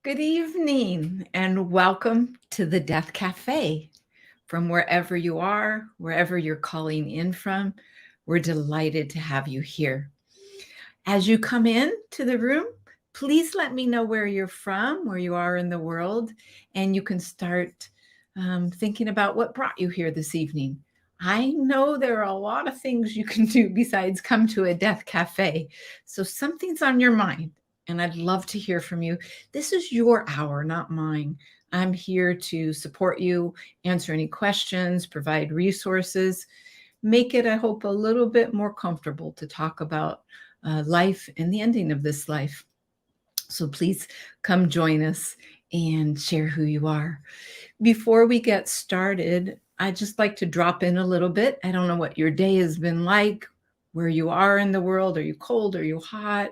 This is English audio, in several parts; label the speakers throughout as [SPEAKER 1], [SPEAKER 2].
[SPEAKER 1] Good evening and welcome to the Death Cafe. From wherever you are, wherever you're calling in from, we're delighted to have you here. As you come in to the room, please let me know where you're from, where you are in the world, and you can start thinking about what brought you here this evening. I know there are a lot of things you can do besides come to a death cafe. So something's on your mind, and I'd love to hear from you. This is your hour, not mine. I'm here to support you, answer any questions, provide resources, make it, I hope, a little bit more comfortable to talk about life and the ending of this life. So please come join us and share who you are. Before we get started, I'd just like to drop in a little bit. I don't know what your day has been like, where you are in the world. Are you cold? Are you hot?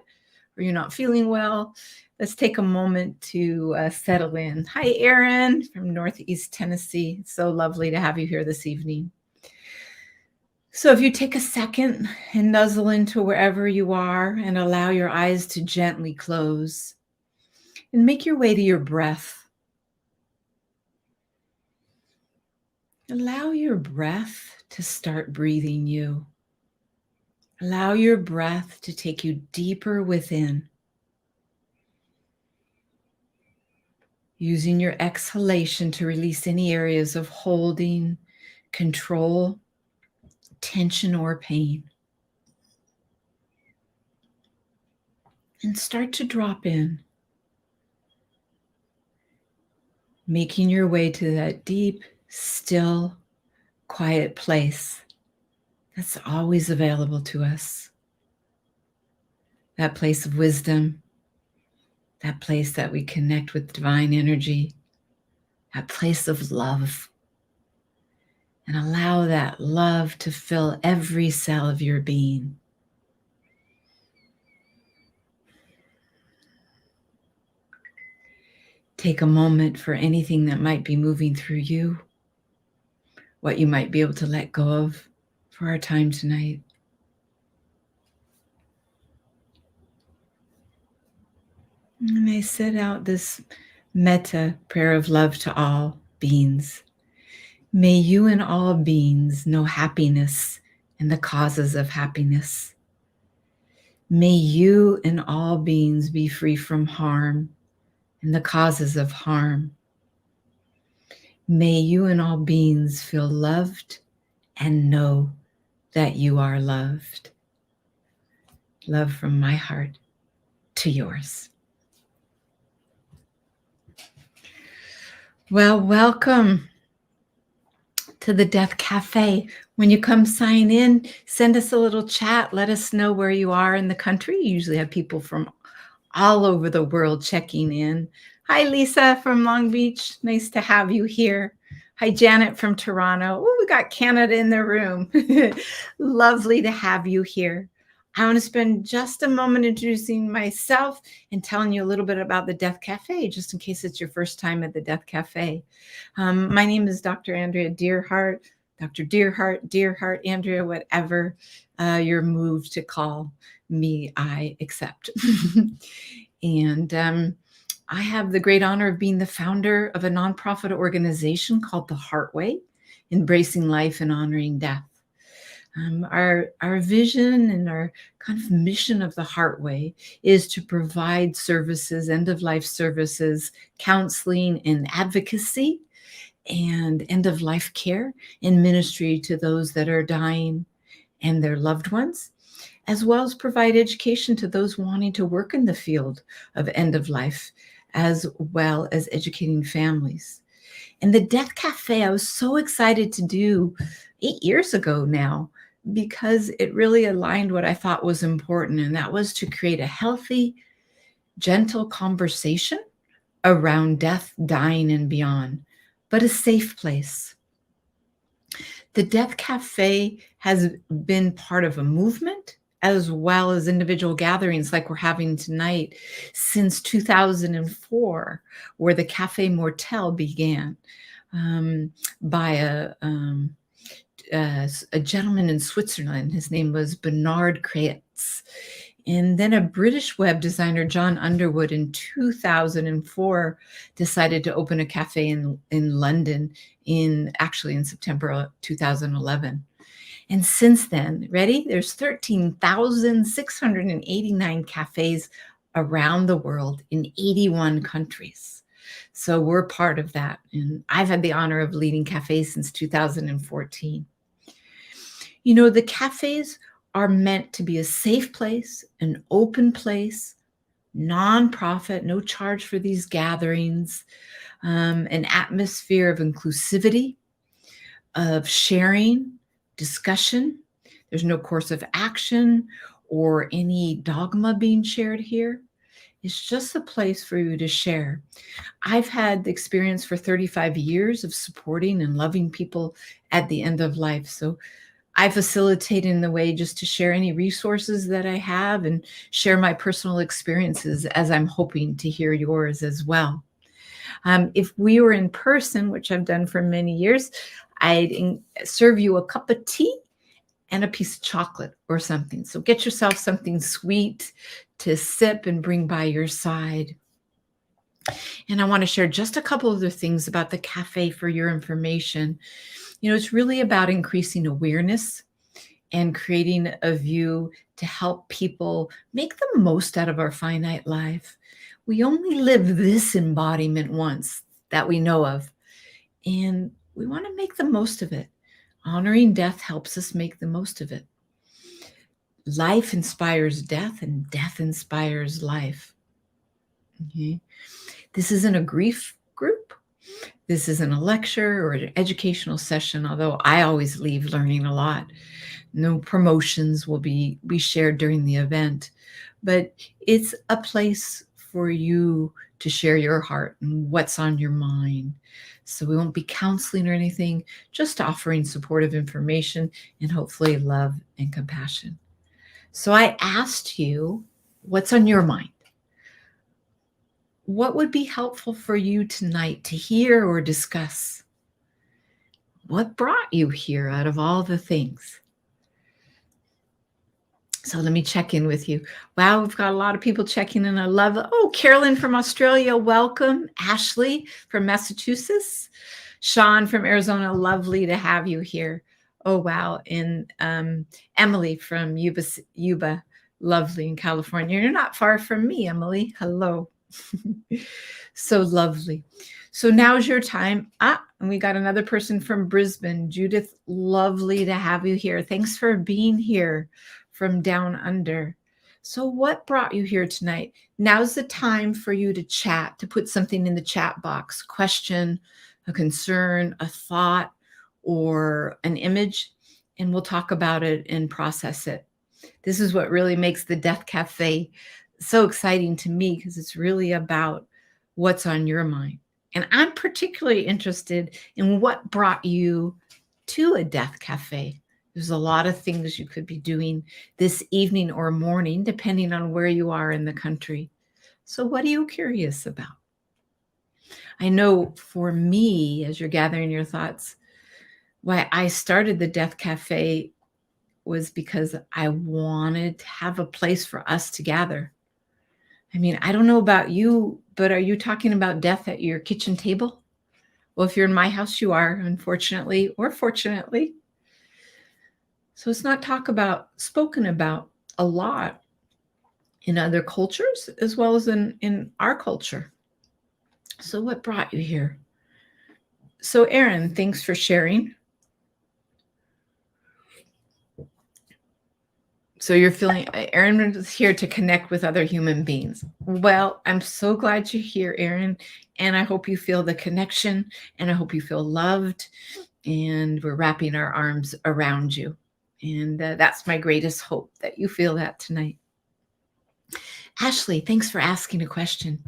[SPEAKER 1] Are you not feeling well? Let's take a moment to settle in. Hi, Erin from Northeast Tennessee. It's so lovely to have you here this evening. So if you take a second and nuzzle into wherever you are and allow your eyes to gently close and make your way to your breath. Allow your breath to start breathing you. Allow your breath to take you deeper within. Using your exhalation to release any areas of holding, control, tension, or pain. And start to drop in, making your way to that deep, still, quiet place that's always available to us. That place of wisdom, that place that we connect with divine energy, that place of love. And allow that love to fill every cell of your being. Take a moment for anything that might be moving through you, what you might be able to let go of for our time tonight. And I set out this metta prayer of love to all beings. May you and all beings know happiness and the causes of happiness. May you and all beings be free from harm and the causes of harm. May you and all beings feel loved and know that you are loved. Love from my heart to yours. Well, welcome to the Death Cafe. When you come sign in, send us a little chat. Let us know where you are in the country. You usually have people from all over the world checking in. Hi, Lisa from Long Beach. Nice to have you here. Hi, Janet from Toronto. Oh, we got Canada in the room. Lovely to have you here. I want to spend just a moment introducing myself and telling you a little bit about the Death Cafe, just in case it's your first time at the Death Cafe. My name is Dr. Andrea Dearhart, Dr. Dearhart, Andrea, whatever you're moved to call me, I accept. And I have the great honor of being the founder of a nonprofit organization called The Heart Way, Embracing Life and Honoring Death. Our vision and our kind of mission of the Heart Way is to provide services, end-of-life services, counseling and advocacy, and end-of-life care and ministry to those that are dying and their loved ones, as well as provide education to those wanting to work in the field of end-of-life, as well as educating families. And the Death Cafe, I was so excited to do 8 years ago now, because it really aligned what I thought was important, and that was to create a healthy, gentle conversation around death, dying, and beyond, but a safe place. The Death Cafe has been part of a movement as well as individual gatherings like we're having tonight since 2004, where the Cafe Mortel began by a gentleman in Switzerland. His name was Bernard Kreitz. And then a British web designer, John Underwood, in 2004, decided to open a cafe in London in September of 2011. And since then, ready? There's 13,689 cafes around the world in 81 countries. So we're part of that. And I've had the honor of leading cafes since 2014. You know, the cafes are meant to be a safe place, an open place, nonprofit, no charge for these gatherings, an atmosphere of inclusivity, of sharing, discussion. There's no course of action or any dogma being shared here. It's just a place for you to share. I've had the experience for 35 years of supporting and loving people at the end of life. So I facilitate in the way just to share any resources that I have and share my personal experiences, as I'm hoping to hear yours as well. If we were in person, which I've done for many years, I'd serve you a cup of tea and a piece of chocolate or something. So get yourself something sweet to sip and bring by your side. And I want to share just a couple other things about the cafe for your information. You know, it's really about increasing awareness and creating a view to help people make the most out of our finite life. We only live this embodiment once that we know of, and we want to make the most of it. Honoring death helps us make the most of it. Life inspires death, and death inspires life. Okay. This isn't a grief group. This isn't a lecture or an educational session, although I always leave learning a lot. No promotions will be shared during the event, but it's a place for you to share your heart and what's on your mind. So we won't be counseling or anything, just offering supportive information and hopefully love and compassion. So I asked you, what's on your mind? What would be helpful for you tonight to hear or discuss? What brought you here out of all the things? So let me check in with you. Wow, we've got a lot of people checking in. I love it. Oh, Carolyn from Australia, welcome. Ashley from Massachusetts. Sean from Arizona, lovely to have you here. Oh, wow. And Emily from Yuba, lovely in California. You're not far from me, Emily. Hello. So lovely. So now's your time. And we got another person from Brisbane. Judith, lovely to have you here. Thanks for being here from down under. So what brought you here tonight? Now's the time for you to chat, to put something in the chat box, question, a concern, a thought, or an image, and we'll talk about it and process it. This is what really makes the Death Cafe so exciting to me, because it's really about what's on your mind. And I'm particularly interested in what brought you to a Death Cafe. There's a lot of things you could be doing this evening or morning, depending on where you are in the country. So what are you curious about? I know for me, as you're gathering your thoughts, why I started the Death Cafe was because I wanted to have a place for us to gather. I mean, I don't know about you, but are you talking about death at your kitchen table? Well, if you're in my house, you are, unfortunately or fortunately. So it's not spoken about a lot in other cultures as well as in our culture. So what brought you here? So Erin, thanks for sharing. So you're feeling, Erin is here to connect with other human beings. Well, I'm so glad you're here, Erin. And I hope you feel the connection, and I hope you feel loved, and we're wrapping our arms around you. And that's my greatest hope, that you feel that tonight. Ashley, thanks for asking a question.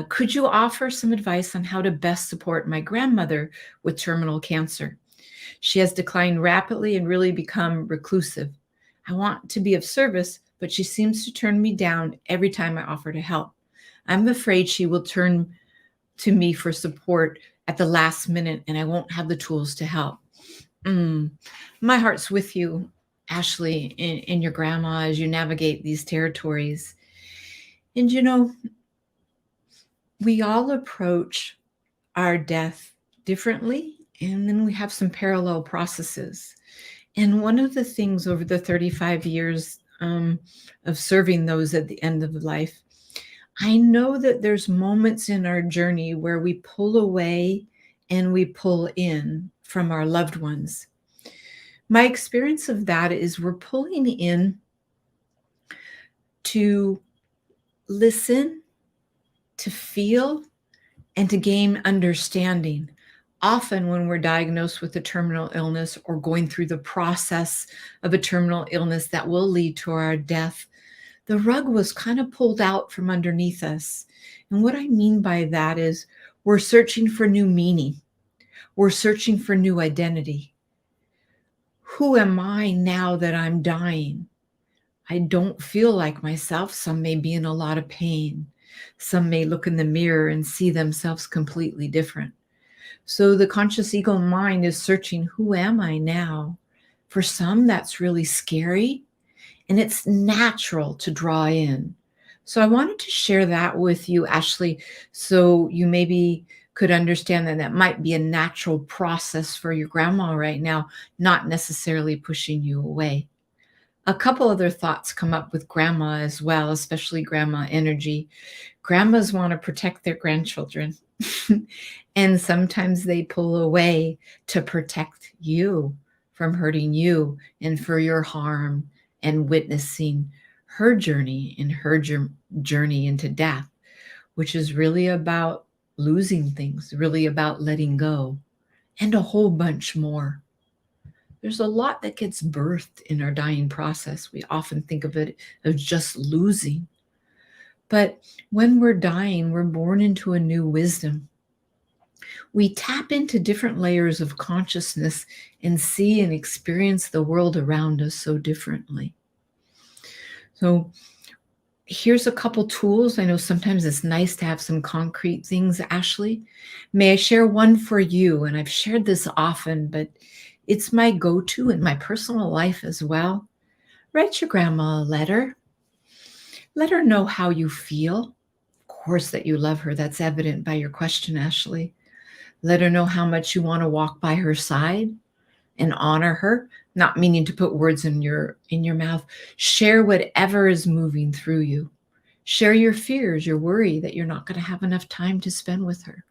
[SPEAKER 1] Could you offer some advice on how to best support my grandmother with terminal cancer? She has declined rapidly and really become reclusive. I want to be of service, but she seems to turn me down every time I offer to help. I'm afraid she will turn to me for support at the last minute, and I won't have the tools to help. My heart's with you, Ashley, in your grandma as you navigate these territories. And you know, we all approach our death differently, and then we have some parallel processes. And one of the things over the 35 years of serving those at the end of life, I know that there's moments in our journey where we pull away and we pull in from our loved ones. My experience of that is we're pulling in to listen, to feel, and to gain understanding. Often, when we're diagnosed with a terminal illness or going through the process of a terminal illness that will lead to our death, the rug was kind of pulled out from underneath us. And what I mean by that is we're searching for new meaning, we're searching for new identity. Who am I now that I'm dying? I don't feel like myself. Some may be in a lot of pain. Some may look in the mirror and see themselves completely different. So the conscious ego mind is searching, who am I now? For some, that's really scary, and it's natural to draw in. So I wanted to share that with you, Ashley, so you maybe could understand that that might be a natural process for your grandma right now, not necessarily pushing you away. A couple other thoughts come up with grandma as well, especially grandma energy. Grandmas want to protect their grandchildren. And sometimes they pull away to protect you from hurting you and for your harm and witnessing her journey and her journey into death, which is really about losing things, really about letting go, and a whole bunch more. There's a lot that gets birthed in our dying process. We often think of it as just losing. But when we're dying, we're born into a new wisdom. We tap into different layers of consciousness and see and experience the world around us so differently. So here's a couple tools. I know sometimes it's nice to have some concrete things, Ashley. May I share one for you? And I've shared this often, but it's my go-to in my personal life as well. Write your grandma a letter. Let her know how you feel. Of course, that you love her. That's evident by your question, Ashley. Let her know how much you want to walk by her side and honor her, not meaning to put words in your mouth. Share whatever is moving through you. Share your fears, your worry that you're not going to have enough time to spend with her.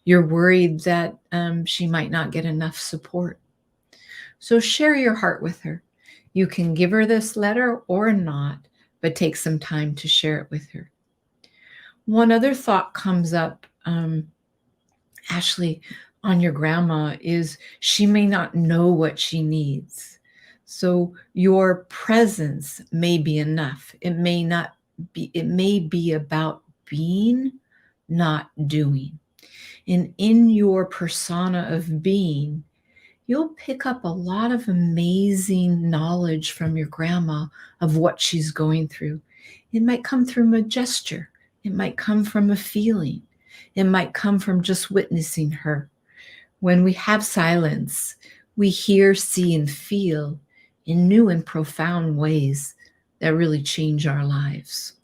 [SPEAKER 1] You're worried that she might not get enough support. So share your heart with her. You can give her this letter or not, but take some time to share it with her. One other thought comes up, Ashley, on your grandma is she may not know what she needs. So your presence may be enough. It may not be, it may be about being, not doing. And in your persona of being, you'll pick up a lot of amazing knowledge from your grandma of what she's going through. It might come through a gesture. It might come from a feeling. It might come from just witnessing her. When we have silence, we hear, see, and feel in new and profound ways that really change our lives.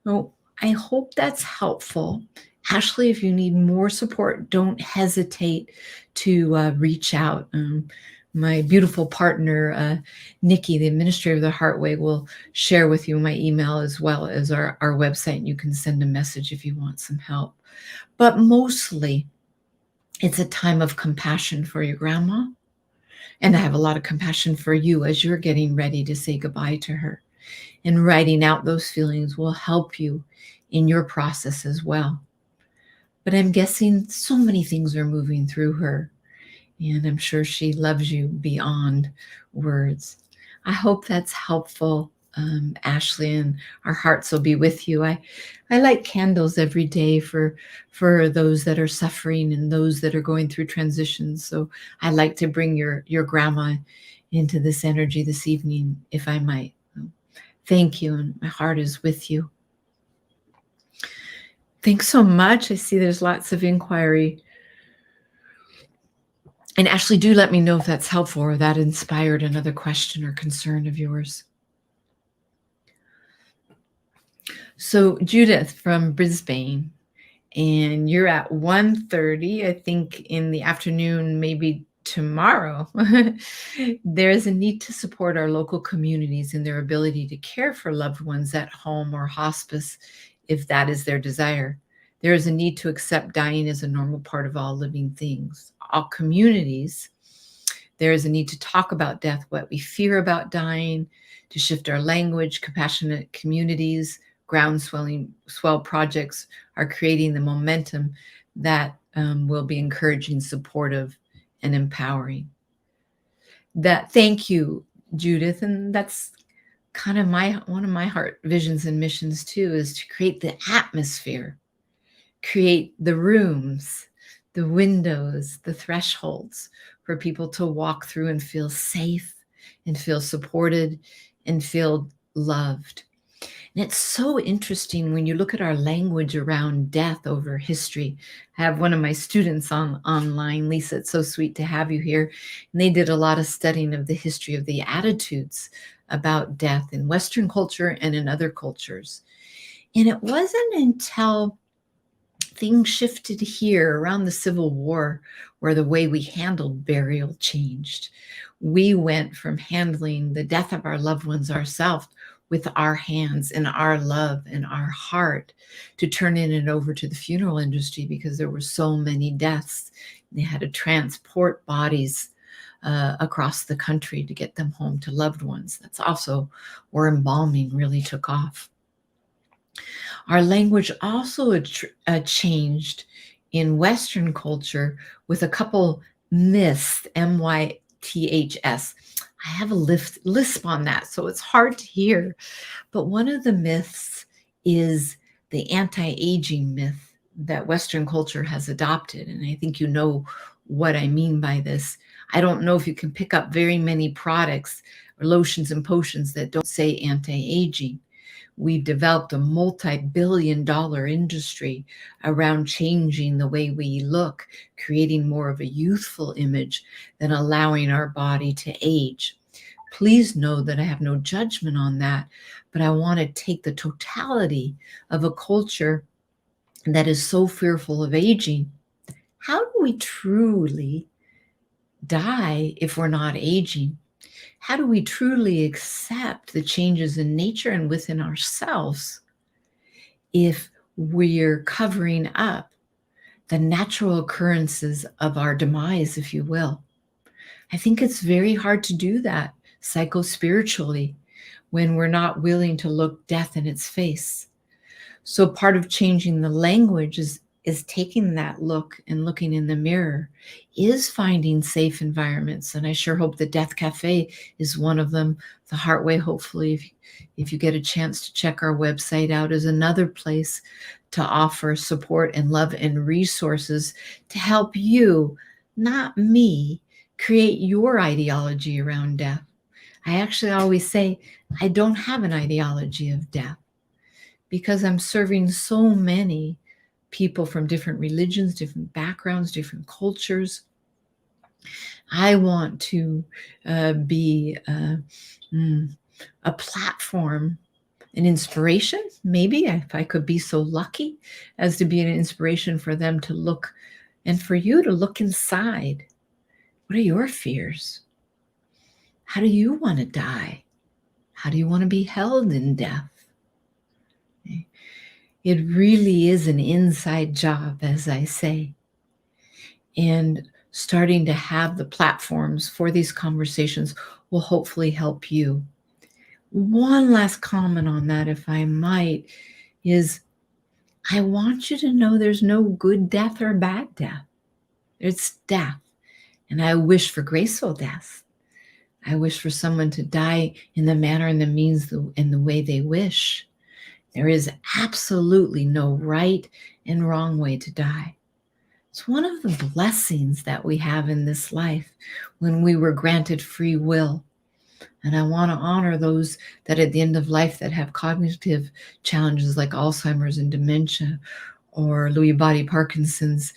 [SPEAKER 1] So I hope that's helpful. Ashley, if you need more support, don't hesitate to reach out. My beautiful partner, Nikki, the administrator of the Heartway, will share with you my email as well as our website. And you can send a message if you want some help. But mostly, it's a time of compassion for your grandma. And I have a lot of compassion for you as you're getting ready to say goodbye to her. And writing out those feelings will help you in your process as well. But I'm guessing so many things are moving through her. And I'm sure she loves you beyond words. I hope that's helpful, Ashley, and our hearts will be with you. I light candles every day for those that are suffering and those that are going through transitions. So I like to bring your grandma into this energy this evening, if I might. Thank you, and my heart is with you. Thanks so much. I see there's lots of inquiry. And Ashley, do let me know if that's helpful or that inspired another question or concern of yours. So Judith from Brisbane, and you're at 1:30, I think, in the afternoon, maybe tomorrow. There is a need to support our local communities in their ability to care for loved ones at home or hospice if that is their desire. There is a need to accept dying as a normal part of all living things. All communities, there is a need to talk about death, what we fear about dying, to shift our language. Compassionate communities, swell projects are creating the momentum that will be encouraging, supportive, and empowering. That, thank you, Judith. And that's kind of one of my heart visions and missions too, is to create the atmosphere, create the rooms, the windows, the thresholds for people to walk through and feel safe and feel supported and feel loved. And it's so interesting when you look at our language around death over history. I have one of my students online, Lisa. It's so sweet to have you here. And they did a lot of studying of the history of the attitudes about death in Western culture and in other cultures. And it wasn't until things shifted here around the Civil War where the way we handled burial changed. We went from handling the death of our loved ones ourselves with our hands and our love and our heart to turning it over to the funeral industry, because there were so many deaths. They had to transport bodies across the country to get them home to loved ones. That's also where embalming really took off. Our language also changed in Western culture with a couple myths, myths. I have a lisp on that, so it's hard to hear. But one of the myths is the anti-aging myth that Western culture has adopted. And I think you know what I mean by this. I don't know if you can pick up very many products or lotions and potions that don't say anti-aging. We've developed a multi-billion-dollar industry around changing the way we look, creating more of a youthful image than allowing our body to age. Please know that I have no judgment on that, but I want to take the totality of a culture that is so fearful of aging. How do we truly die if we're not aging? How do we truly accept the changes in nature and within ourselves if we're covering up the natural occurrences of our demise, if you will? I think it's very hard to do that psycho-spiritually when we're not willing to look death in its face. So part of changing the language is taking that look and looking in the mirror, is finding safe environments. And I sure hope the Death Cafe is one of them. The Heartway, hopefully, if you get a chance to check our website out, is another place to offer support and love and resources to help you, not me, create your ideology around death. I actually always say, I don't have an ideology of death, because I'm serving so many people from different religions, different backgrounds, different cultures. I want to be a platform, an inspiration, maybe, if I could be so lucky as to be an inspiration for them to look, and for you to look inside. What are your fears? How do you want to die? How do you want to be held in death? It really is an inside job, as I say. And starting to have the platforms for these conversations will hopefully help you. One last comment on that, if I might, is I want you to know there's no good death or bad death. It's death. And I wish for graceful death. I wish for someone to die in the manner and the means and the way they wish. There is absolutely no right and wrong way to die. It's one of the blessings that we have in this life when we were granted free will. And I want to honor those that at the end of life that have cognitive challenges like Alzheimer's and dementia or Lewy body Parkinson's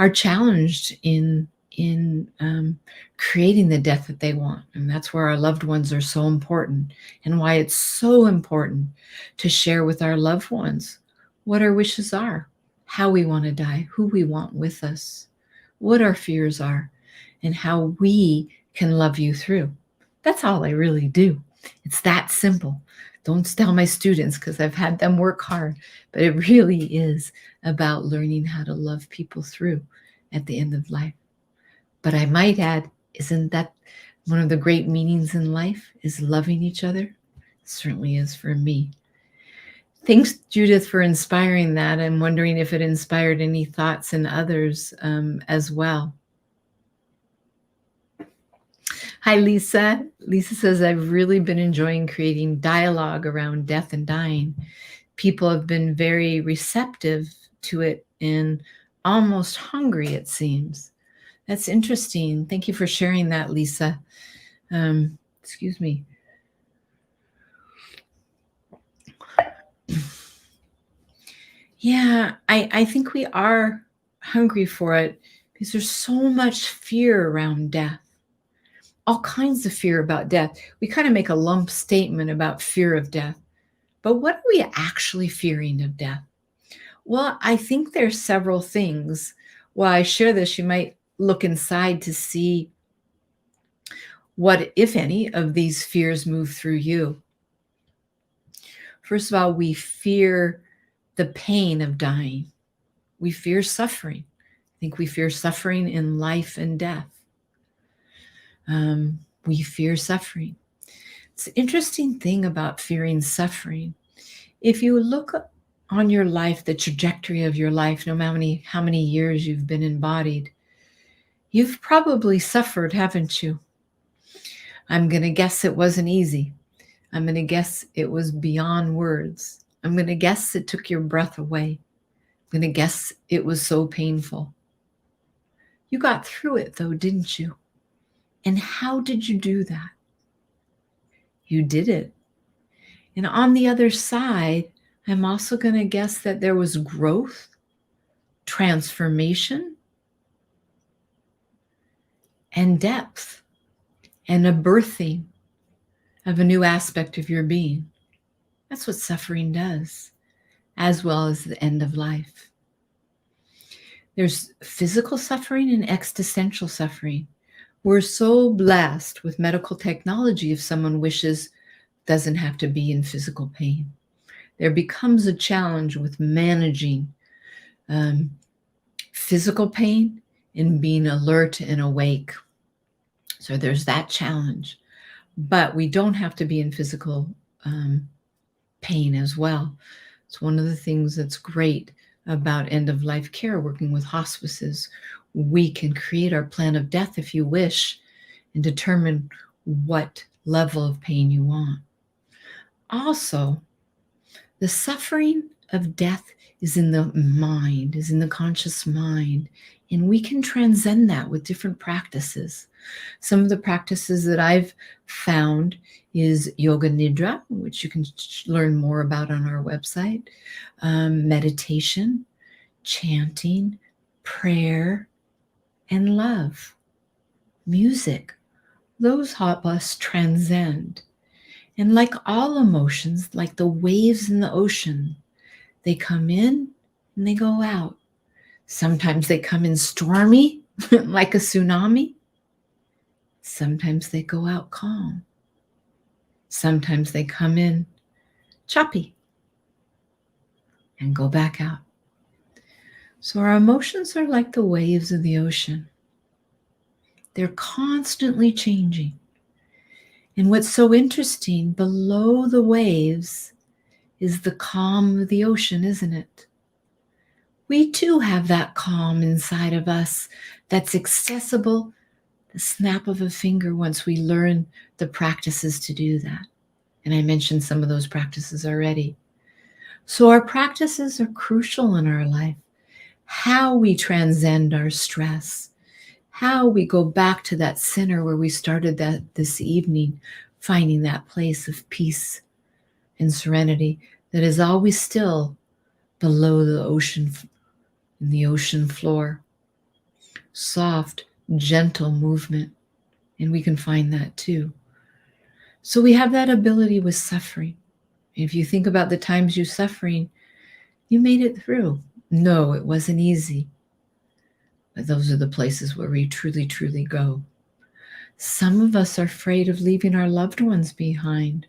[SPEAKER 1] are challenged in in creating the death that they want. And that's where our loved ones are so important, and why it's so important to share with our loved ones what our wishes are, how we want to die, who we want with us, what our fears are, and how we can love you through. That's all I really do. It's that simple. Don't tell my students, because I've had them work hard, but it really is about learning how to love people through at the end of life. But I might add, isn't that one of the great meanings in life, is loving each other? It certainly is for me. Thanks, Judith, for inspiring that. I'm wondering if it inspired any thoughts in others as well. Hi, Lisa. Lisa says, I've really been enjoying creating dialogue around death and dying. People have been very receptive to it and almost hungry, it seems. That's interesting. Thank you for sharing that, Lisa. Excuse me. Yeah, I think we are hungry for it because there's so much fear around death. All kinds of fear about death. We kind of make a lump statement about fear of death. But what are we actually fearing of death? Well, I think there's several things. While I share this, you might look inside to see what, if any, of these fears move through you. First of all, we fear the pain of dying. We fear suffering. I think we fear suffering in life and death. We fear suffering. It's an interesting thing about fearing suffering. If you look on your life, the trajectory of your life, no matter how many years you've been embodied, you've probably suffered, haven't you? I'm going to guess it wasn't easy. I'm going to guess it was beyond words. I'm going to guess it took your breath away. I'm going to guess it was so painful. You got through it though, didn't you? And how did you do that? You did it. And on the other side, I'm also going to guess that there was growth, transformation, and depth, and a birthing of a new aspect of your being. That's what suffering does, as well as the end of life. There's physical suffering and existential suffering. We're so blessed with medical technology, if someone wishes, doesn't have to be in physical pain. There becomes a challenge with managing physical pain and being alert and awake. So there's that challenge. But we don't have to be in physical pain as well. It's one of the things that's great about end-of-life care, working with hospices. We can create our plan of death if you wish and determine what level of pain you want. Also, the suffering of death is in the mind, is in the conscious mind, and we can transcend that with different practices. Some of the practices that I've found is yoga nidra, which you can learn more about on our website, meditation, chanting, prayer, and love, music. Those help us transcend. And like all emotions, like the waves in the ocean, they come in and they go out. Sometimes they come in stormy, like a tsunami. Sometimes they go out calm. Sometimes they come in choppy and go back out. So our emotions are like the waves of the ocean. They're constantly changing. And what's so interesting, below the waves is the calm of the ocean, isn't it? We too have that calm inside of us that's accessible, the snap of a finger, once we learn the practices to do that. And I mentioned some of those practices already. So our practices are crucial in our life. How we transcend our stress, how we go back to that center where we started that this evening, finding that place of peace and serenity that is always still below the ocean, in the ocean floor. Soft, gentle movement. And we can find that too. So we have that ability with suffering. If you think about the times you're suffering, you made it through. No, it wasn't easy. But those are the places where we truly, truly go. Some of us are afraid of leaving our loved ones behind.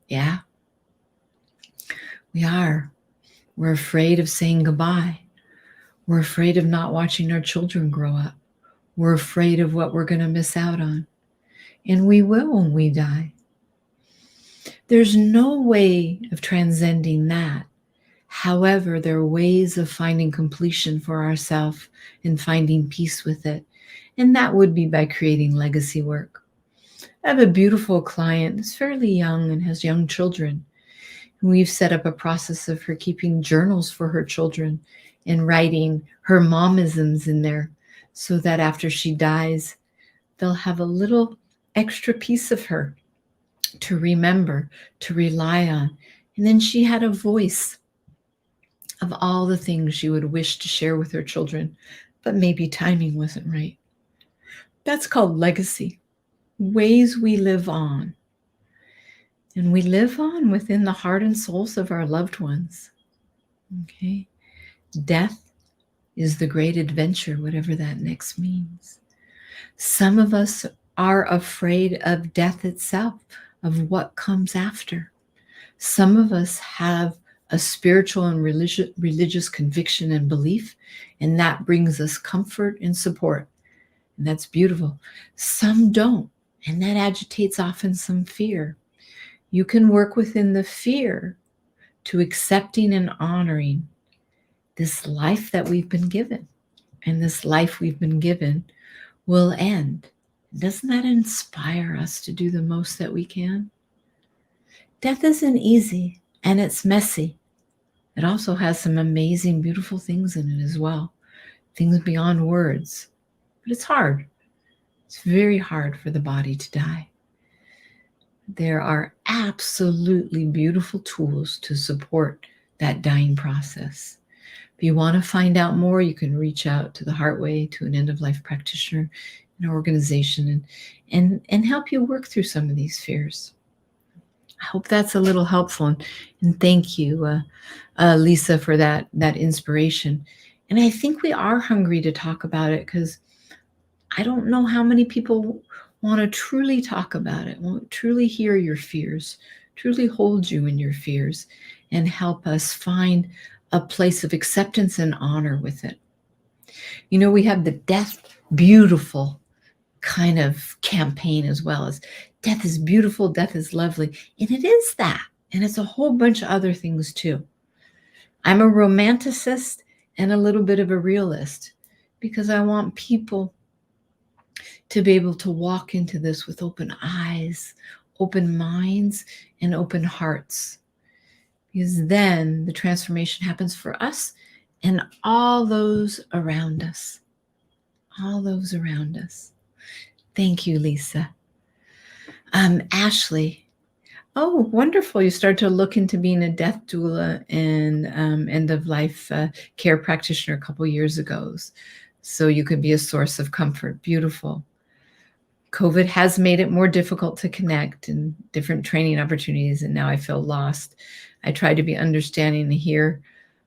[SPEAKER 1] Yeah, we are. We're afraid of saying goodbye. We're afraid of not watching our children grow up. We're afraid of what we're going to miss out on. And we will when we die. There's no way of transcending that. However, there are ways of finding completion for ourselves and finding peace with it. And that would be by creating legacy work. I have a beautiful client that's fairly young and has young children. We've set up a process of her keeping journals for her children and writing her momisms in there so that after she dies, they'll have a little extra piece of her to remember, to rely on. And then she had a voice of all the things she would wish to share with her children, but maybe timing wasn't right. That's called legacy, ways we live on. And we live on within the heart and souls of our loved ones. Okay? Death is the great adventure, whatever that next means. Some of us are afraid of death itself, of what comes after. Some of us have a spiritual and religious conviction and belief, and that brings us comfort and support. And that's beautiful. Some don't, and that agitates often some fear. You can work within the fear to accepting and honoring this life that we've been given. And this life we've been given will end. Doesn't that inspire us to do the most that we can? Death isn't easy and it's messy. It also has some amazing, beautiful things in it as well. Things beyond words. But it's hard. It's very hard for the body to die. There are absolutely beautiful tools to support that dying process. If you want to find out more, you can reach out to the Heartway, to an end-of-life practitioner, an organization, and help you work through some of these fears. I hope that's a little helpful. And thank you, Lisa, for that inspiration. And I think we are hungry to talk about it because I don't know how many people want to truly talk about it, want to truly hear your fears, truly hold you in your fears, and help us find a place of acceptance and honor with it. You know, we have the Death Beautiful kind of campaign as well as death is beautiful, death is lovely. And it is that. And it's a whole bunch of other things too. I'm a romanticist and a little bit of a realist because I want people to be able to walk into this with open eyes, open minds, and open hearts. Because then the transformation happens for us and all those around us. All those around us. Thank you, Lisa. Ashley. Oh, wonderful. You start to look into being a death doula and end-of-life care practitioner a couple years ago. So you could be a source of comfort. Beautiful. COVID has made it more difficult to connect and different training opportunities, and now I feel lost. I try to be understanding and hear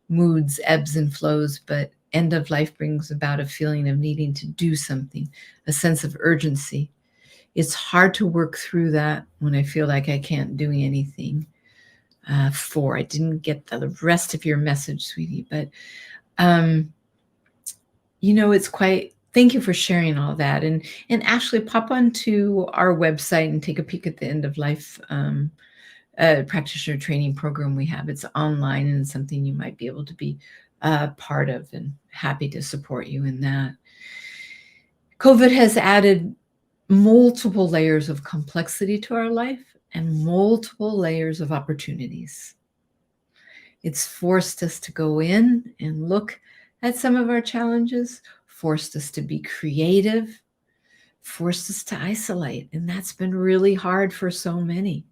[SPEAKER 1] moods, ebbs and flows, but end of life brings about a feeling of needing to do something, a sense of urgency. It's hard to work through that when I feel like I can't do anything. I didn't get the rest of your message, sweetie, but it's quite. Thank you for sharing all that. And Ashley, pop onto our website and take a peek at the end of life practitioner training program we have. It's online and something you might be able to be part of, and happy to support you in that. COVID has added multiple layers of complexity to our life and multiple layers of opportunities. It's forced us to go in and look at some of our challenges, forced us to be creative, forced us to isolate, and that's been really hard for so many.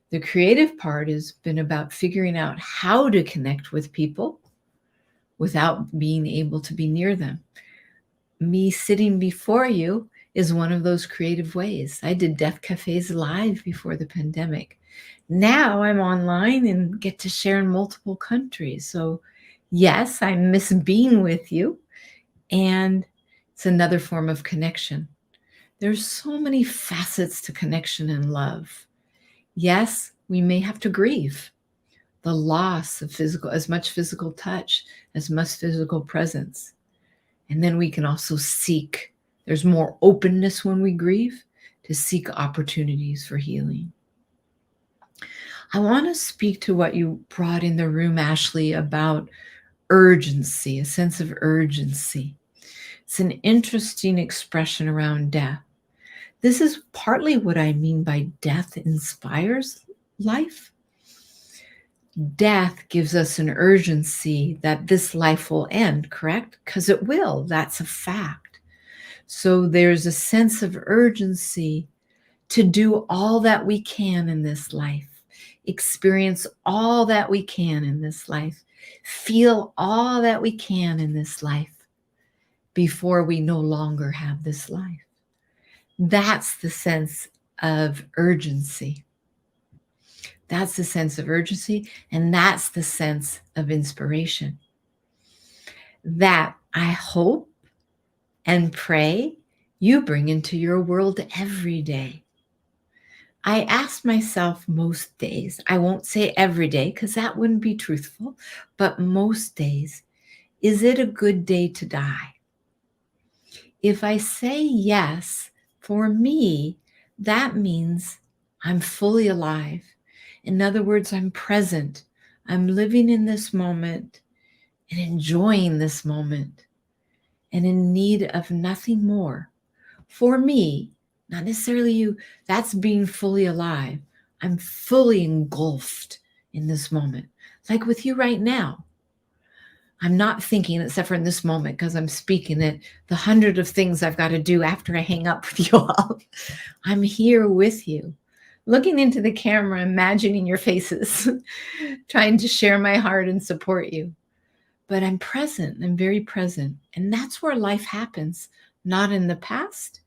[SPEAKER 1] The creative part has been about figuring out how to connect with people without being able to be near them. me sitting before you is one of those creative ways. I did death cafes live before the pandemic. Now I'm online and get to share in multiple countries. So, yes, I miss being with you, and it's another form of connection. There's so many facets to connection and love. Yes, we may have to grieve the loss of physical, as much physical touch, as much physical presence. And then we can also seek. There's more openness when we grieve to seek opportunities for healing. I want to speak to what you brought in the room, Ashley, about urgency, a sense of urgency. It's an interesting expression around death. This is partly what I mean by death inspires life. Death gives us an urgency that this life will end, correct? Because it will. That's a fact. So there's a sense of urgency to do all that we can in this life, experience all that we can in this life, feel all that we can in this life before we no longer have this life. That's the sense of urgency. That's the sense of urgency, and that's the sense of inspiration that I hope and pray you bring into your world every day. I ask myself most days, I won't say every day because that wouldn't be truthful, but most days, is it a good day to die? If I say yes, for me, that means I'm fully alive. In other words, I'm present. I'm living in this moment and enjoying this moment and in need of nothing more. For me, not necessarily you, that's being fully alive. I'm fully engulfed in this moment. Like with you right now. I'm not thinking, except for in this moment, because I'm speaking it, the hundred of things I've got to do after I hang up with you all. I'm here with you, looking into the camera, imagining your faces, trying to share my heart and support you. But I'm present. I'm very present. And that's where life happens, not in the past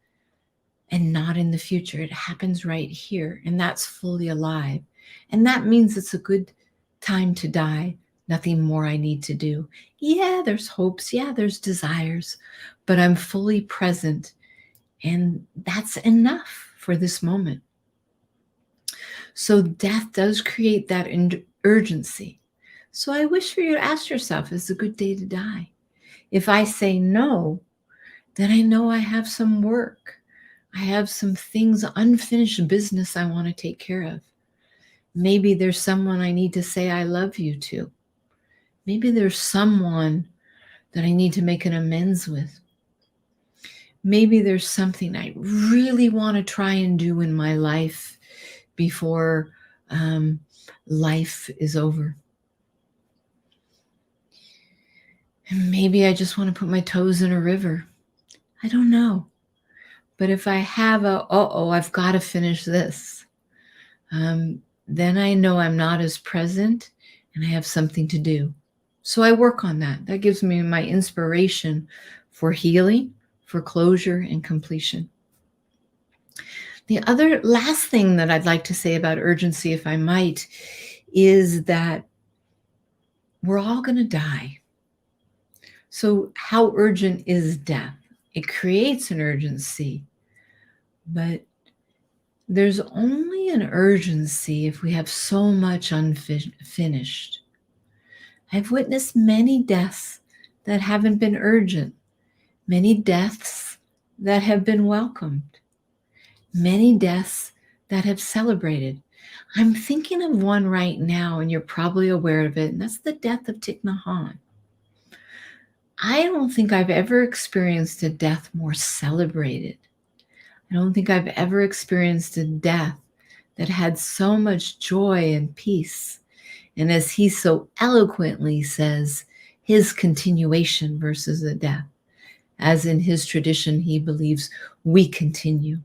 [SPEAKER 1] and not in the future. It happens right here. And that's fully alive. And that means it's a good time to die. Nothing more I need to do. Yeah, there's hopes. Yeah, there's desires. But I'm fully present. And that's enough for this moment. So death does create that urgency. So I wish for you to ask yourself, is it a good day to die? If I say no, then I know I have some work. I have some things, unfinished business I want to take care of. Maybe there's someone I need to say I love you to. Maybe there's someone that I need to make an amends with. Maybe there's something I really want to try and do in my life before life is over. And maybe I just want to put my toes in a river. I don't know. But if I have I've got to finish this, then I know I'm not as present and I have something to do. So I work on that. That gives me my inspiration for healing, for closure and completion. The other last thing that I'd like to say about urgency, if I might, is that we're all going to die. So how urgent is death? It creates an urgency, but there's only an urgency if we have so much unfinished. I've witnessed many deaths that haven't been urgent, many deaths that have been welcomed, many deaths that have celebrated. I'm thinking of one right now, and you're probably aware of it, and that's the death of Thich Nhat Hanh. I don't think I've ever experienced a death more celebrated. I don't think I've ever experienced a death that had so much joy and peace. And as he so eloquently says, his continuation versus a death. As in his tradition, he believes we continue.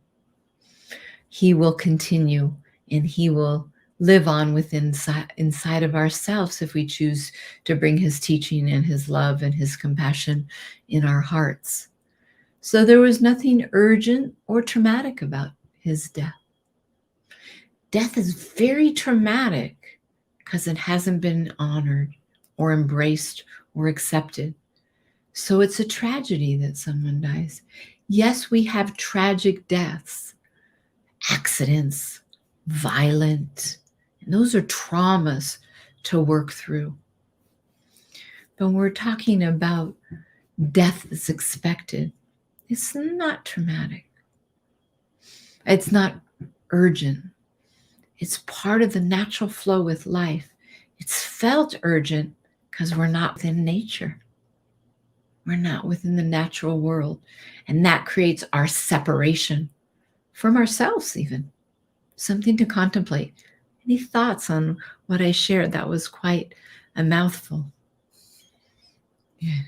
[SPEAKER 1] He will continue and he will live on within inside of ourselves if we choose to bring his teaching and his love and his compassion in our hearts. So there was nothing urgent or traumatic about his death. Death is very traumatic because it hasn't been honored or embraced or accepted. So it's a tragedy that someone dies. Yes, we have tragic deaths, accidents, violent, and those are traumas to work through. But when we're talking about death that's expected, it's not traumatic. It's not urgent. It's part of the natural flow with life. It's felt urgent because we're not within nature. We're not within the natural world. And that creates our separation from ourselves, even. Something to contemplate. Any thoughts on what I shared? That was quite a mouthful. Yeah.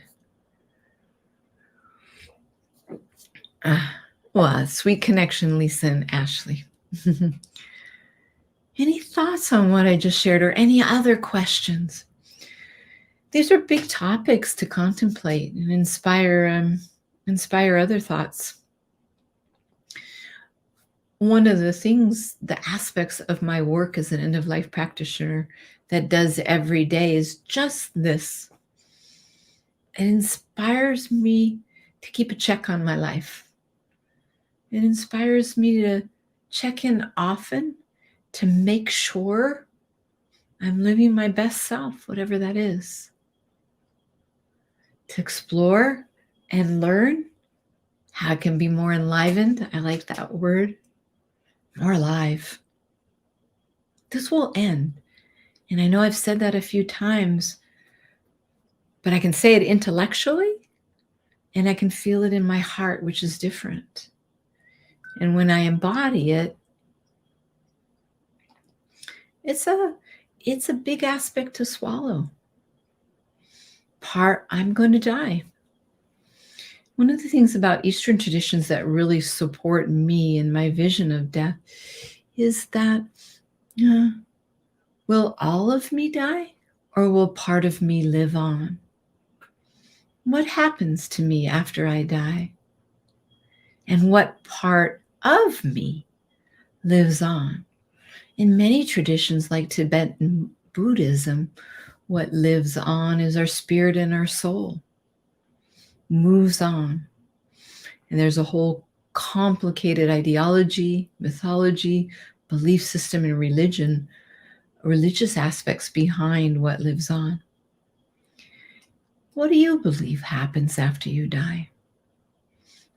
[SPEAKER 1] Well, sweet connection, Lisa and Ashley. Any thoughts on what I just shared or any other questions? These are big topics to contemplate and inspire other thoughts. One of the things, the aspects of my work as an end-of-life practitioner that does every day is just this. It inspires me to keep a check on my life. It inspires me to check in often to make sure I'm living my best self, whatever that is. To explore and learn how I can be more enlivened. I like that word. More alive. This will end. And I know I've said that a few times, but I can say it intellectually and I can feel it in my heart, which is different. And when I embody it, it's a big aspect to swallow. I'm going to die. One of the things about Eastern traditions that really support me and my vision of death is that will all of me die or will part of me live on? What happens to me after I die? And what part of me lives on? In many traditions like Tibetan Buddhism, what lives on is our spirit and our soul. Moves on. And there's a whole complicated ideology, mythology, belief system, and religious aspects behind what lives on. What do you believe happens after you die?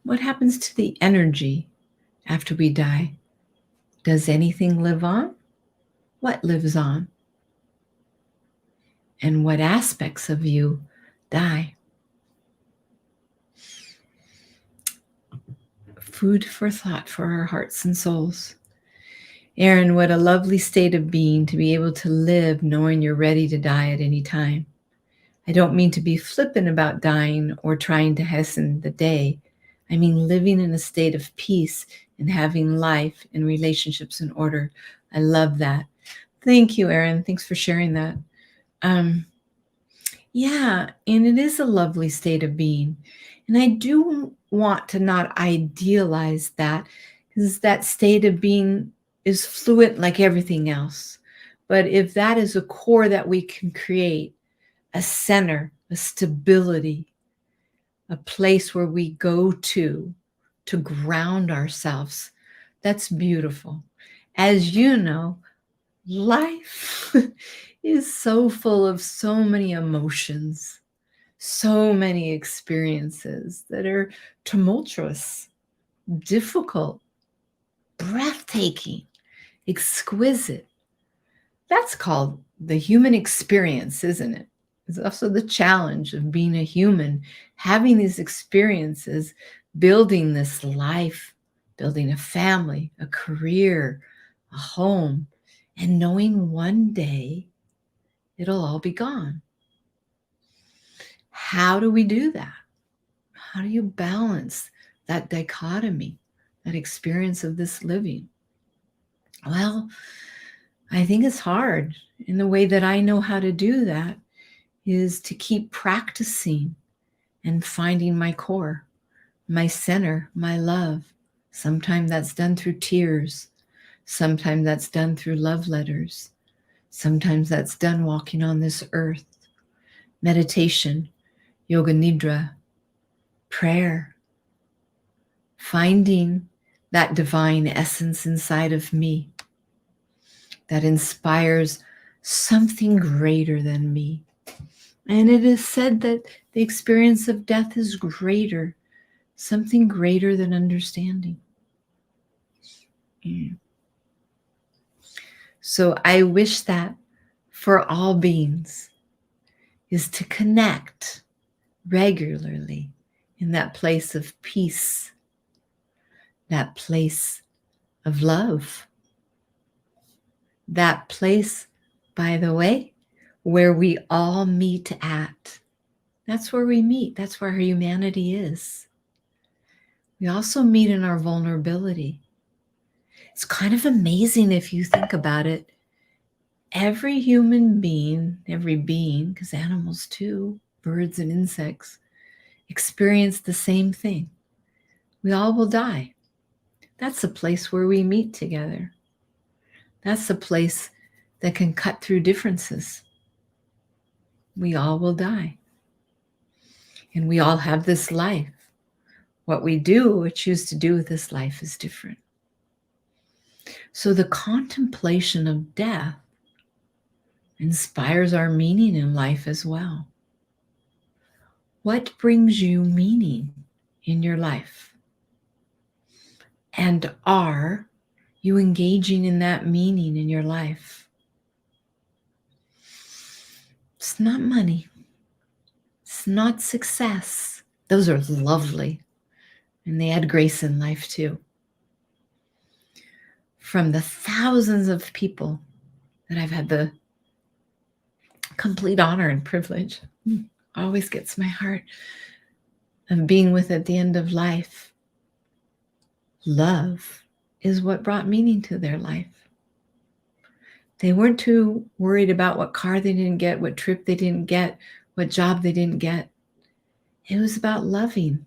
[SPEAKER 1] What happens to the energy after we die? Does anything live on? What lives on? And what aspects of you die? Food for thought for our hearts and souls. Aaron, what a lovely state of being to be able to live knowing you're ready to die at any time. I don't mean to be flippant about dying or trying to hasten the day. I mean living in a state of peace and having life and relationships in order. I love that. Thank you, Aaron. Thanks for sharing that. Yeah, and it is a lovely state of being. And I do want to not idealize that because that state of being is fluid like everything else. But if that is a core that we can create, a center, a stability, a place where we go to ground ourselves, that's beautiful. As you know, life is so full of so many emotions, so many experiences that are tumultuous, difficult, breathtaking, exquisite. That's called the human experience, isn't it? It's also the challenge of being a human, having these experiences, building this life, building a family, a career, a home, and knowing one day it'll all be gone. How do we do that? How do you balance that dichotomy, that experience of this living? Well, I think it's hard. And the way that I know how to do that is to keep practicing and finding my core, my center, my love. Sometimes that's done through tears. Sometimes that's done through love letters. Sometimes that's done walking on this earth. Meditation, yoga nidra, prayer, finding that divine essence inside of me that inspires something greater than me. And it is said that the experience of death is greater, something greater than understanding. Yeah. So I wish that for all beings is to connect regularly in that place of peace, that place of love, that place, by the way, where we all meet at. That's where we meet. That's where humanity is. We also meet in our vulnerability. It's kind of amazing if you think about it. Every human being, every being, because animals too, birds and insects, experience the same thing. We all will die. That's a place where we meet together. That's a place that can cut through differences. We all will die. And we all have this life. What we do or choose to do with this life is different. So the contemplation of death inspires our meaning in life as well. What brings you meaning in your life? And are you engaging in that meaning in your life? It's not money. It's not success. Those are lovely. And they add grace in life too. From the thousands of people that I've had the complete honor and privilege, always gets my heart, of being with at the end of life, love is what brought meaning to their life. They weren't too worried about what car they didn't get, what trip they didn't get, what job they didn't get. It was about loving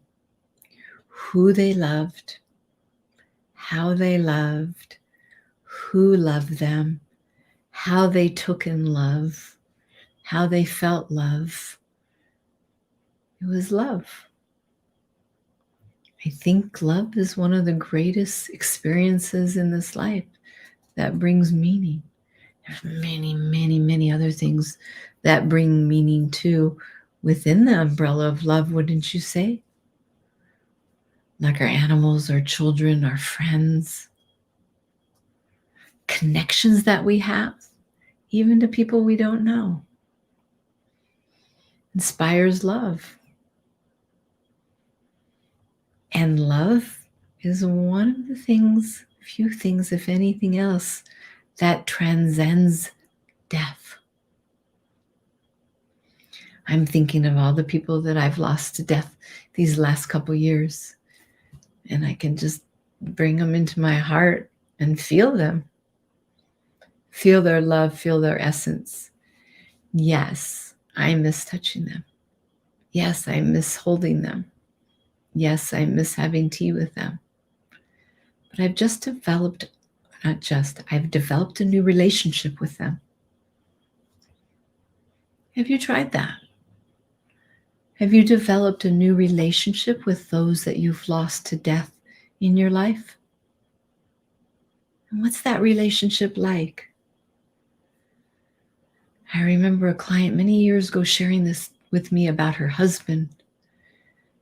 [SPEAKER 1] who they loved, how they loved, who loved them, how they took in love, how they felt love. It was love. I think love is one of the greatest experiences in this life that brings meaning. There's many, many, many other things that bring meaning too within the umbrella of love, wouldn't you say? Like our animals, our children, our friends, connections that we have, even to people we don't know, inspires love. And love is one of the things, few things, if anything else, that transcends death. I'm thinking of all the people that I've lost to death these last couple years, and I can just bring them into my heart and feel them. Feel their love, feel their essence. Yes, I miss touching them. Yes, I miss holding them. Yes, I miss having tea with them. But I've developed a new relationship with them. Have you tried that? Have you developed a new relationship with those that you've lost to death in your life? And what's that relationship like? I remember a client many years ago sharing this with me about her husband,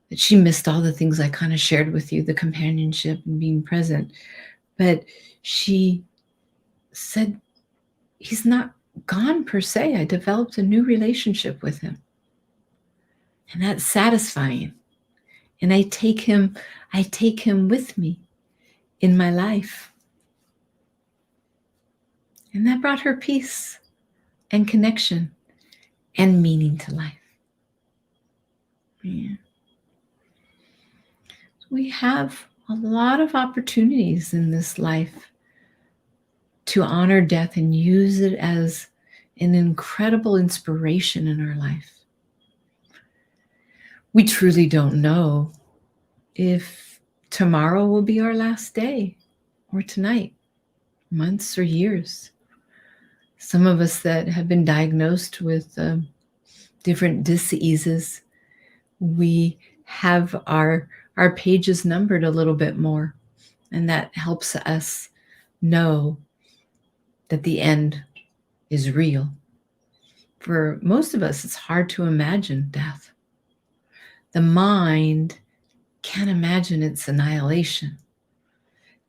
[SPEAKER 1] that she missed all the things I kind of shared with you, the companionship and being present. But she said, he's not gone per se. I developed a new relationship with him. And that's satisfying. And I take him with me in my life. And that brought her peace and connection and meaning to life. Yeah. We have a lot of opportunities in this life to honor death and use it as an incredible inspiration in our life. We truly don't know if tomorrow will be our last day, or tonight, months or years. Some of us that have been diagnosed with different diseases, we have our pages numbered a little bit more, and that helps us know that the end is real. For most of us, it's hard to imagine death. The mind can't imagine its annihilation.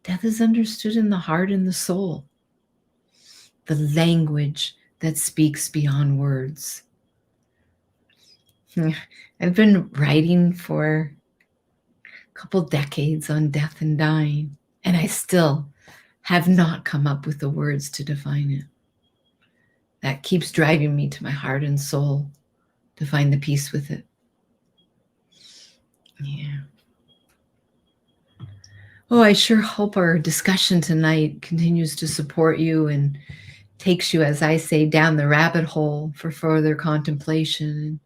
[SPEAKER 1] Death is understood in the heart and the soul, the language that speaks beyond words. I've been writing for a couple decades on death and dying, and I still have not come up with the words to define it. That keeps driving me to my heart and soul to find the peace with it. Yeah. Oh, I sure hope our discussion tonight continues to support you and takes you, as I say, down the rabbit hole for further contemplation, and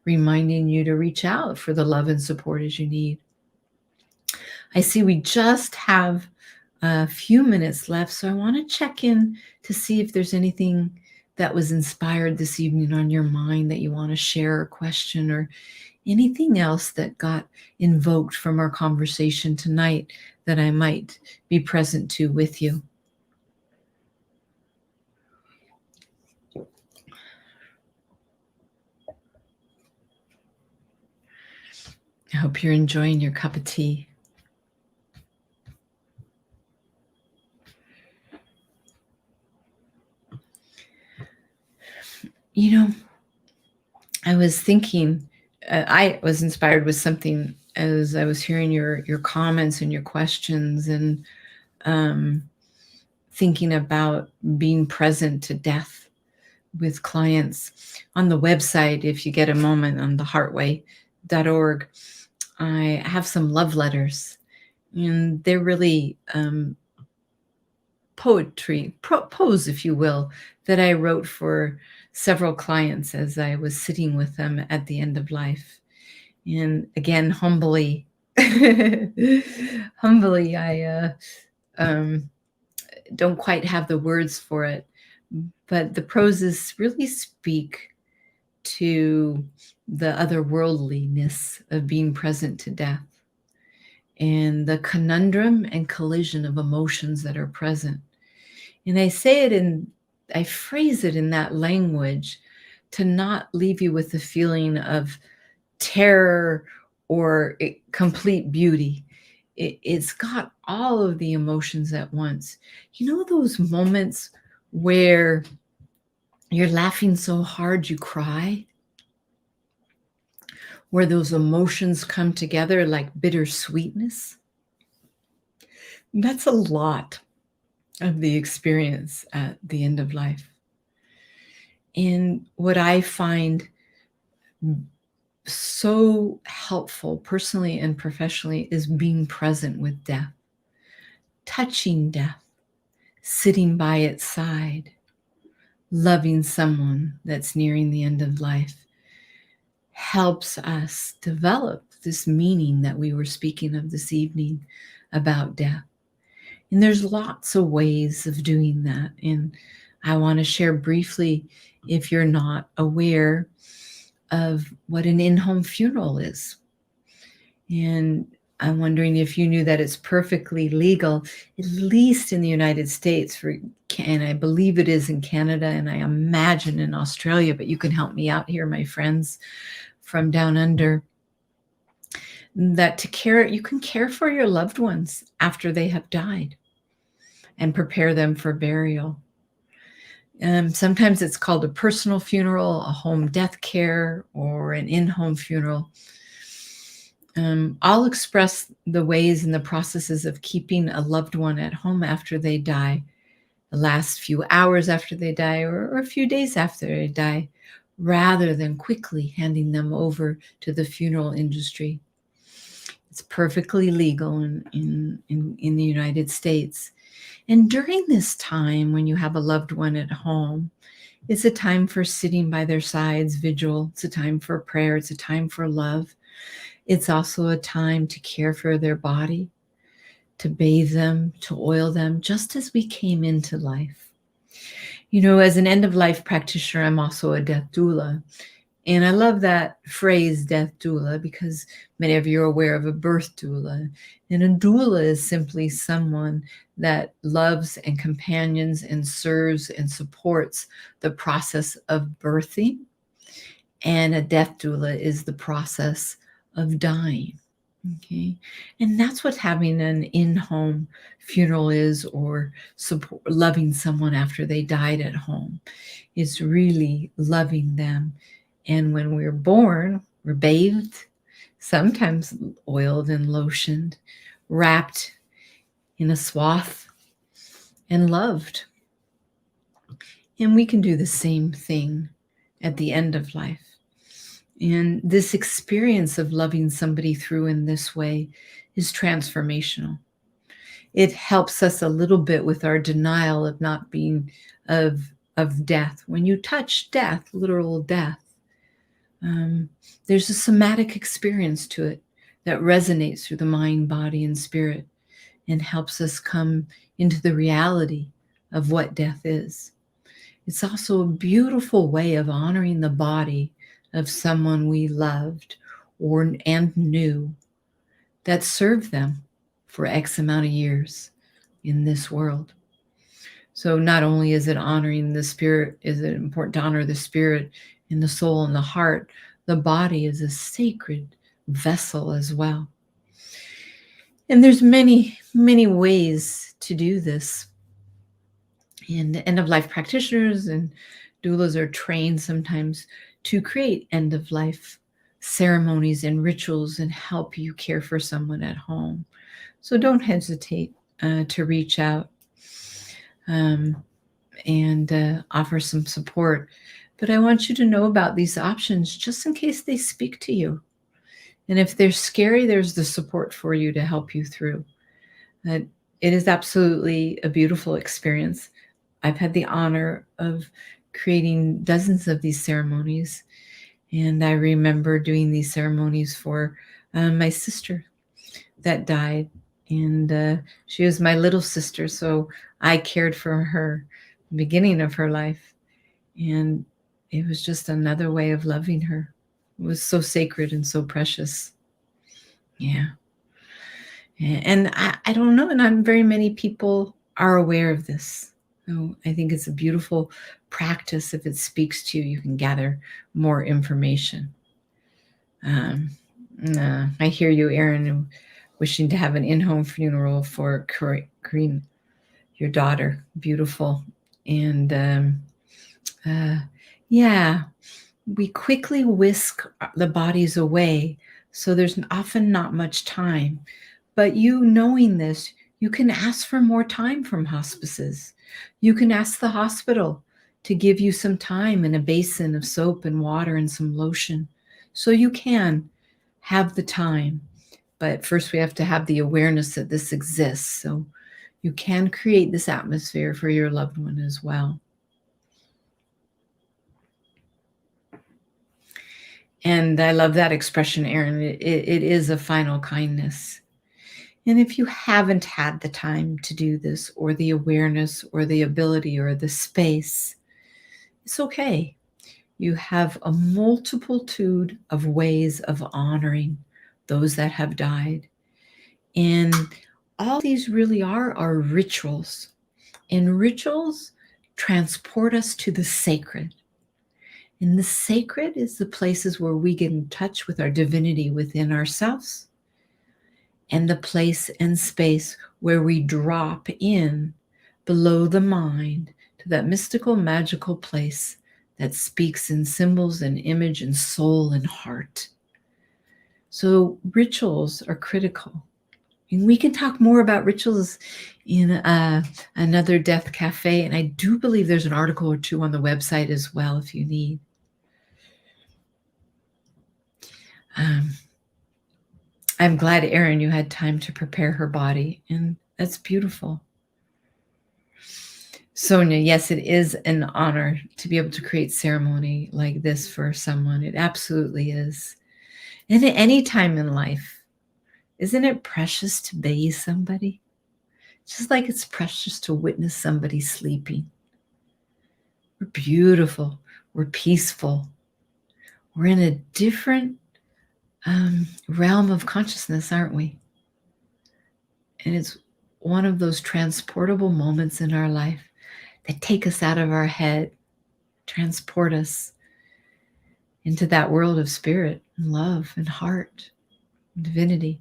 [SPEAKER 1] reminding you to reach out for the love and support as you need. I see we just have a few minutes left, so I want to check in to see if there's anything that was inspired this evening on your mind that you want to share, or question, or anything else that got invoked from our conversation tonight that I might be present to with you. I hope you're enjoying your cup of tea. You know, I was thinking, I was inspired with something as I was hearing your comments and your questions, and thinking about being present to death with clients. On the website, if you get a moment, on theheartway.org, I have some love letters, and they're really poetry, prose, if you will, that I wrote for several clients as I was sitting with them at the end of life. And again, humbly, humbly, I don't quite have the words for it, but the proses really speak to the otherworldliness of being present to death, and the conundrum and collision of emotions that are present. And I phrase it in that language to not leave you with the feeling of terror or complete beauty. It's got all of the emotions at once. You know, those moments where you're laughing so hard you cry, where those emotions come together like bittersweetness? That's a lot of the experience at the end of life. And what I find so helpful personally and professionally is being present with death, touching death, sitting by its side, loving someone that's nearing the end of life, helps us develop this meaning that we were speaking of this evening about death. And there's lots of ways of doing that. And I want to share briefly, if you're not aware of what an in-home funeral is. And I'm wondering if you knew that it's perfectly legal, at least in the United States, and I believe it is in Canada, and I imagine in Australia, but you can help me out here, my friends from down under, that you can care for your loved ones after they have died and prepare them for burial. Sometimes it's called a personal funeral, a home death care, or an in-home funeral. I'll express the ways and the processes of keeping a loved one at home after they die, the last few hours after they die, or a few days after they die, rather than quickly handing them over to the funeral industry. It's perfectly legal in the United States. And during this time, when you have a loved one at home, it's a time for sitting by their sides, vigil. It's a time for prayer. It's a time for love. It's also a time to care for their body, to bathe them, to oil them, just as we came into life. As an end of life practitioner, I'm also a death doula. And I love that phrase, death doula, because many of you are aware of a birth doula. And a doula is simply someone that loves and companions and serves and supports the process of birthing. And a death doula is the process of dying. Okay. And that's what having an in-home funeral is, or loving someone after they died at home. It's really loving them. And when we're born, we're bathed, sometimes oiled and lotioned, wrapped in a swath, and loved. And we can do the same thing at the end of life. And this experience of loving somebody through in this way is transformational. It helps us a little bit with our denial of not being of death. When you touch death, literal death, there's a somatic experience to it that resonates through the mind, body, and spirit, and helps us come into the reality of what death is. It's also a beautiful way of honoring the body of someone we loved and knew that served them for X amount of years in this world. So not only is it honoring the spirit, is it important to honor the spirit and the soul and the heart, the body is a sacred vessel as well. And there's many, many ways to do this. And end-of-life practitioners and doulas are trained sometimes to create end-of-life ceremonies and rituals and help you care for someone at home. So don't hesitate to reach out and offer some support. But I want you to know about these options just in case they speak to you. And if they're scary, there's the support for you to help you through. It is absolutely a beautiful experience. I've had the honor of creating dozens of these ceremonies. And I remember doing these ceremonies for my sister that died. And she was my little sister, so I cared for her the beginning of her life. And it was just another way of loving her. It was so sacred and so precious. Yeah. And I don't know, not very many people are aware of this. So I think it's a beautiful practice. If it speaks to you, you can gather more information. I hear you, Erin, wishing to have an in-home funeral for Corinne, your daughter. Beautiful. And yeah, we quickly whisk the bodies away, so there's often not much time. But you knowing this, you can ask for more time from hospices. You can ask the hospital to give you some time and a basin of soap and water and some lotion, so you can have the time. But first we have to have the awareness that this exists, so you can create this atmosphere for your loved one as well. And I love that expression, Erin. It is a final kindness. And if you haven't had the time to do this, or the awareness, or the ability, or the space, it's okay. You have a multitude of ways of honoring those that have died. And all these really are rituals. And rituals transport us to the sacred. And the sacred is the places where we get in touch with our divinity within ourselves, and the place and space where we drop in below the mind to that mystical, magical place that speaks in symbols and image and soul and heart. So rituals are critical. And we can talk more about rituals in another Death Cafe. And I do believe there's an article or two on the website as well if you need. I'm glad, Erin, you had time to prepare her body, and that's beautiful. Sonia, yes, it is an honor to be able to create ceremony like this for someone. It absolutely is. And at any time in life, isn't it precious to bathe somebody? Just like it's precious to witness somebody sleeping. We're beautiful. We're peaceful. We're in a different realm of consciousness, aren't we? And it's one of those transportable moments in our life that take us out of our head, transport us into that world of spirit and love and heart and divinity.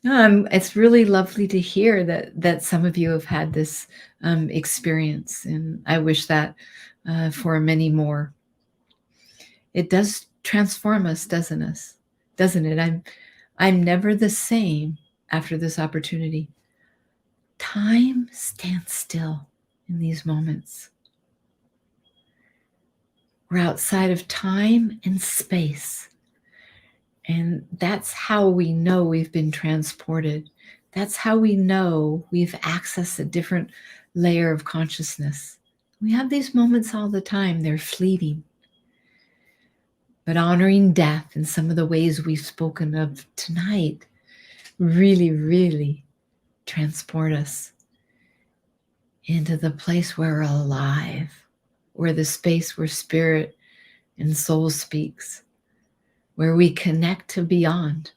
[SPEAKER 1] It's really lovely to hear that some of you have had this experience, and I wish that for many more. It does transform us, doesn't it? I'm never the same after this opportunity. Time stands still in these moments. We're outside of time and space. And that's how we know we've been transported. That's how we know we've accessed a different layer of consciousness. We have these moments all the time. They're fleeting. But honoring death in some of the ways we've spoken of tonight really, really transport us into the place where we're alive, where the space where spirit and soul speaks, where we connect to beyond.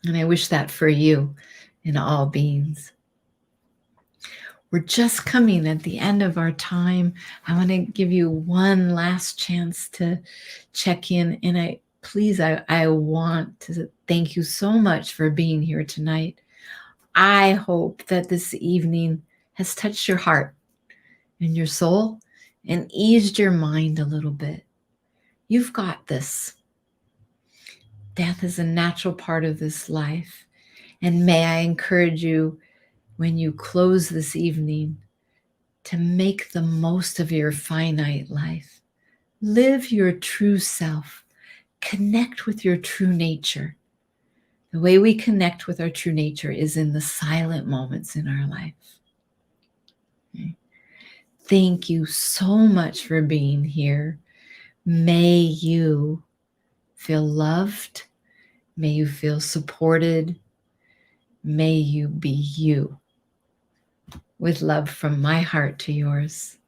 [SPEAKER 1] And I wish that for you and all beings. We're just coming at the end of our time. I want to give you one last chance to check in. And I want to thank you so much for being here tonight. I hope that this evening has touched your heart and your soul and eased your mind a little bit. You've got this. Death is a natural part of this life. And may I encourage you, when you close this evening, to make the most of your finite life. Live your true self. Connect with your true nature. The way we connect with our true nature is in the silent moments in our life. Okay. Thank you so much for being here. May you feel loved. May you feel supported. May you be you. With love from my heart to yours.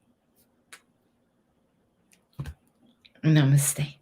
[SPEAKER 1] Namaste.